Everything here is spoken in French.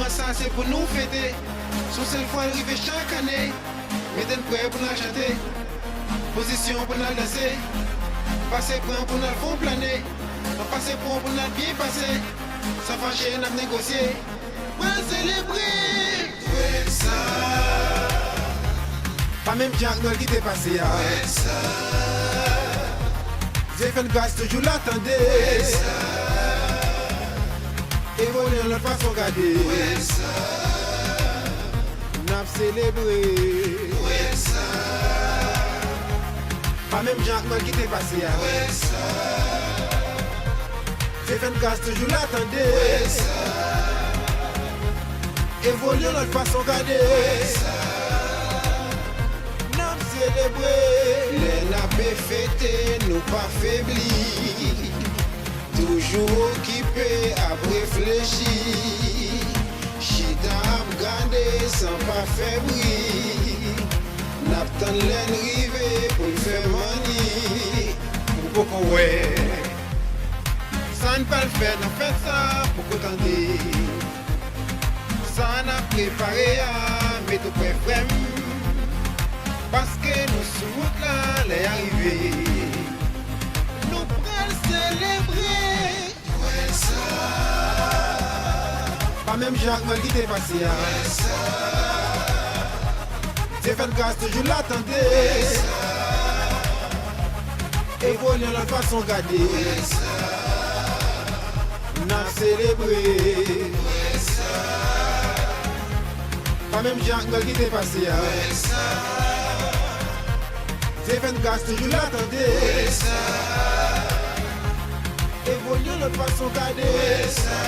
ça c'est pour nous fêter. Son seul fois arrivé chaque année. Mettez prêt pour nous chanter. Position pour nous danser. Passer point pour nous fond planer. Passer point pour nous bien passer. Ça fâche n'a négocier. Pour célébrer. Ouais ça. Pas même Jack Noël qui t'est passé. Ouais ça. J'ai fait une grâce toujours l'attendais. Ouais ça. Évoluer en la façon garder. Ouais ça. N'a célébré. Ouais ça. Pas même Jack Noël qui t'est passé. Ouais ça. J'ai fait une grâce toujours l'attendais. Ouais ça. Évoluer en la façon garder. Ouais ça. Les nappes fêtés, nous pas faiblis. Toujours occupés à réfléchir. Chita à garder sans pas faire bruit. N'attend l'arrivée pour faire manie. Pour beaucoup ouais. Ça ne pas le faire, n'a fait ça pour qu'autant dire. Ça n'a préparé à mettre au préféré. Parce que nous sommes là, les arrivés. Nous pourrons célébrer. Ouais ça. Pas même Jacques Noël qui t'est passé. Ouais ça. J'ai fait une grâce toujours l'attendais. Ouais ça. Évoluer la façon gardée. Ouais ça. N'a célébré. Ouais ça. Pas même Jacques Noël qui t'est passé. Ouais ça. J'ai fait une grâce toujours l'attendais. Ouais ça. Évoluer notre façon gardée. Ouais ça.